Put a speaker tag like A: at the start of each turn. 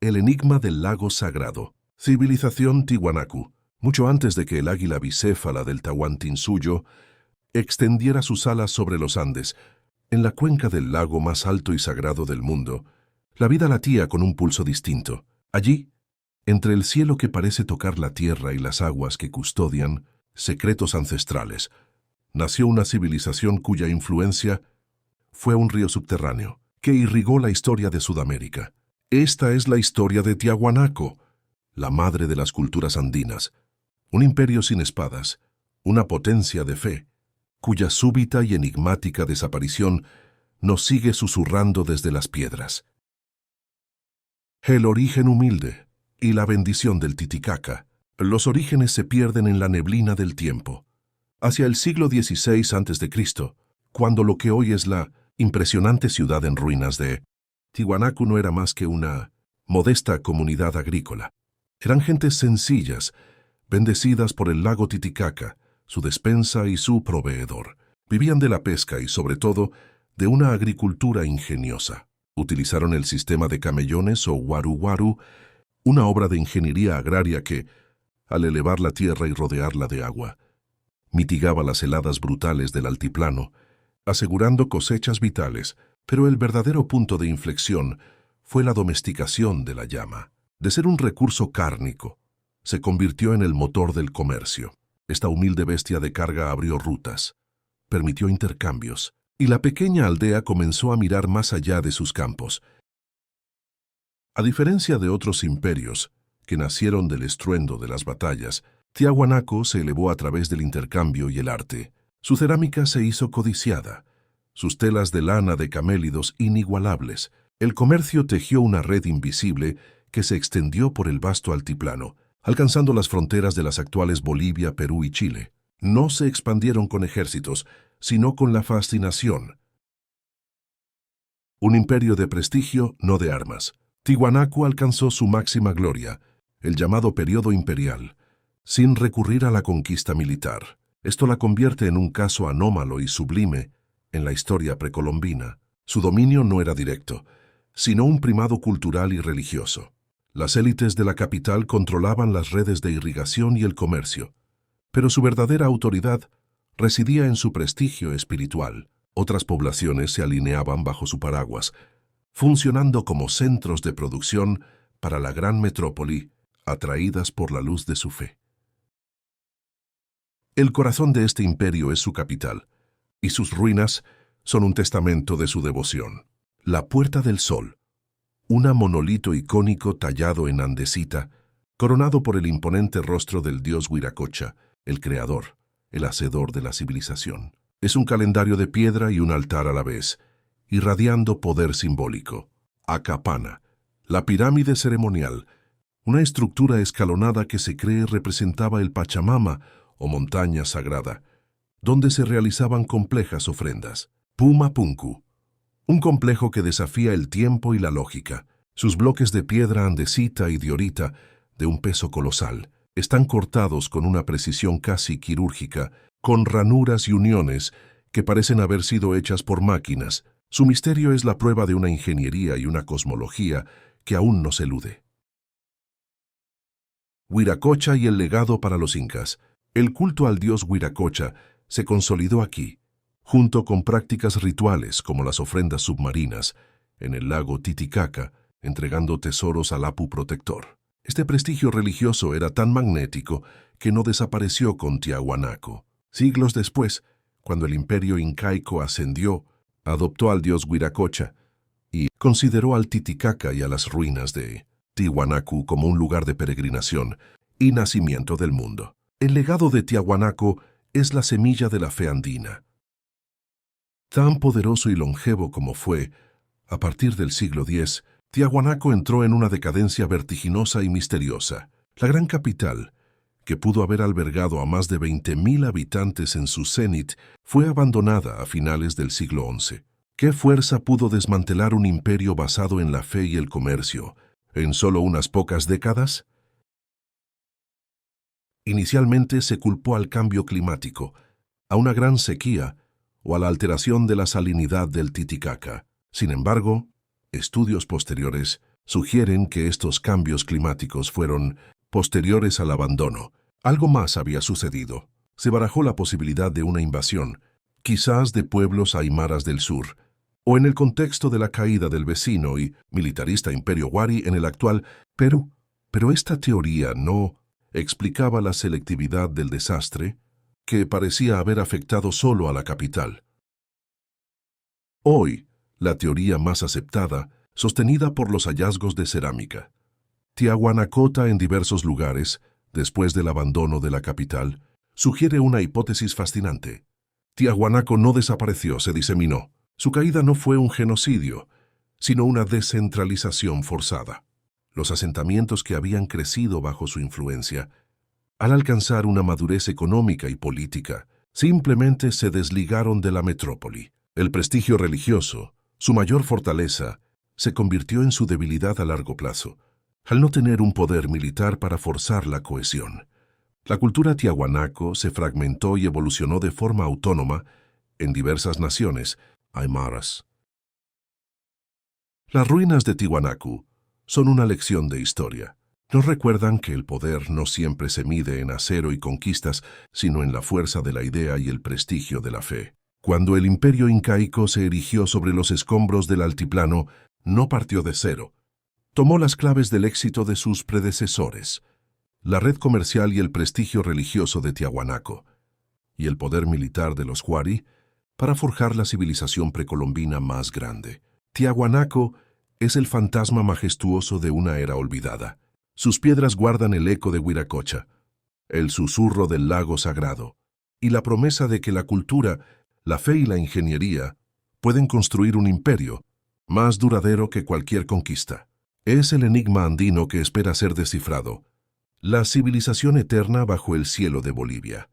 A: El enigma del lago sagrado. Civilización Tiwanaku. Mucho antes de que el águila bicéfala del Tahuantinsuyo extendiera sus alas sobre los Andes, en la cuenca del lago más alto y sagrado del mundo, la vida latía con un pulso distinto. Allí, entre el cielo que parece tocar la tierra y las aguas que custodian secretos ancestrales, nació una civilización cuya influencia fue un río subterráneo que irrigó la historia de Sudamérica. Esta es la historia de Tiahuanaco, la madre de las culturas andinas, un imperio sin espadas, una potencia de fe, cuya súbita y enigmática desaparición nos sigue susurrando desde las piedras. El origen humilde y la bendición del Titicaca. Los orígenes se pierden en la neblina del tiempo. Hacia el siglo XVI a.C., cuando lo que hoy es la impresionante ciudad en ruinas de Tiwanaku no era más que una modesta comunidad agrícola. Eran gentes sencillas, bendecidas por el lago Titicaca, su despensa y su proveedor. Vivían de la pesca y, sobre todo, de una agricultura ingeniosa. Utilizaron el sistema de camellones o waru-waru, una obra de ingeniería agraria que, al elevar la tierra y rodearla de agua, mitigaba las heladas brutales del altiplano, asegurando cosechas vitales, pero el verdadero punto de inflexión fue la domesticación de la llama. De ser un recurso cárnico, se convirtió en el motor del comercio. Esta humilde bestia de carga abrió rutas, permitió intercambios, y la pequeña aldea comenzó a mirar más allá de sus campos. A diferencia de otros imperios, que nacieron del estruendo de las batallas, Tiahuanaco se elevó a través del intercambio y el arte. Su cerámica se hizo codiciada, sus telas de lana de camélidos inigualables. El comercio tejió una red invisible que se extendió por el vasto altiplano, alcanzando las fronteras de las actuales Bolivia, Perú y Chile. No se expandieron con ejércitos, sino con la fascinación. Un imperio de prestigio, no de armas. Tiwanaku alcanzó su máxima gloria, el llamado período imperial, sin recurrir a la conquista militar. Esto la convierte en un caso anómalo y sublime en la historia precolombina. Su dominio no era directo, sino un primado cultural y religioso. Las élites de la capital controlaban las redes de irrigación y el comercio, pero su verdadera autoridad residía en su prestigio espiritual. Otras poblaciones se alineaban bajo su paraguas, funcionando como centros de producción para la gran metrópoli, atraídas por la luz de su fe. El corazón de este imperio es su capital, y sus ruinas son un testamento de su devoción. La Puerta del Sol, un monolito icónico tallado en andesita, coronado por el imponente rostro del dios Wiracocha, el creador, el hacedor de la civilización. Es un calendario de piedra y un altar a la vez, irradiando poder simbólico. Acapana, la pirámide ceremonial, una estructura escalonada que se cree representaba el Pachamama o montaña sagrada, donde se realizaban complejas ofrendas. Pumapunku, un complejo que desafía el tiempo y la lógica. Sus bloques de piedra andesita y diorita, de un peso colosal, están cortados con una precisión casi quirúrgica, con ranuras y uniones que parecen haber sido hechas por máquinas. Su misterio es la prueba de una ingeniería y una cosmología que aún nos elude. Wiracocha y el legado para los incas. El culto al dios Wiracocha se consolidó aquí, junto con prácticas rituales como las ofrendas submarinas, en el lago Titicaca, entregando tesoros al Apu protector. Este prestigio religioso era tan magnético que no desapareció con Tiahuanaco. Siglos después, cuando el imperio incaico ascendió, adoptó al dios Wiracocha y consideró al Titicaca y a las ruinas de Tiwanaku como un lugar de peregrinación y nacimiento del mundo. El legado de Tiahuanaco es la semilla de la fe andina. Tan poderoso y longevo como fue, a partir del siglo X, Tiahuanaco entró en una decadencia vertiginosa y misteriosa. La gran capital, que pudo haber albergado a más de 20.000 habitantes en su cenit, fue abandonada a finales del siglo XI. ¿Qué fuerza pudo desmantelar un imperio basado en la fe y el comercio en solo unas pocas décadas? Inicialmente se culpó al cambio climático, a una gran sequía o a la alteración de la salinidad del Titicaca. Sin embargo, estudios posteriores sugieren que estos cambios climáticos fueron posteriores al abandono. Algo más había sucedido. Se barajó la posibilidad de una invasión, quizás de pueblos aymaras del sur, o en el contexto de la caída del vecino y militarista Imperio Wari en el actual Perú. Pero esta teoría no explicaba la selectividad del desastre, que parecía haber afectado solo a la capital. Hoy, la teoría más aceptada, sostenida por los hallazgos de cerámica. Tiahuanacota en diversos lugares, después del abandono de la capital, sugiere una hipótesis fascinante. Tiahuanaco no desapareció, se diseminó. Su caída no fue un genocidio, sino una descentralización forzada. Los asentamientos que habían crecido bajo su influencia, al alcanzar una madurez económica y política, simplemente se desligaron de la metrópoli. El prestigio religioso, su mayor fortaleza, se convirtió en su debilidad a largo plazo, al no tener un poder militar para forzar la cohesión. La cultura tiahuanaco se fragmentó y evolucionó de forma autónoma en diversas naciones aymaras. Las ruinas de Tiwanaku son una lección de historia. Nos recuerdan que el poder no siempre se mide en acero y conquistas, sino en la fuerza de la idea y el prestigio de la fe. Cuando el imperio incaico se erigió sobre los escombros del altiplano, no partió de cero. Tomó las claves del éxito de sus predecesores, la red comercial y el prestigio religioso de Tiahuanaco, y el poder militar de los Huari, para forjar la civilización precolombina más grande. Tiahuanaco es el fantasma majestuoso de una era olvidada. Sus piedras guardan el eco de Huiracocha, el susurro del lago sagrado, y la promesa de que la cultura, la fe y la ingeniería pueden construir un imperio más duradero que cualquier conquista. Es el enigma andino que espera ser descifrado, la civilización eterna bajo el cielo de Bolivia.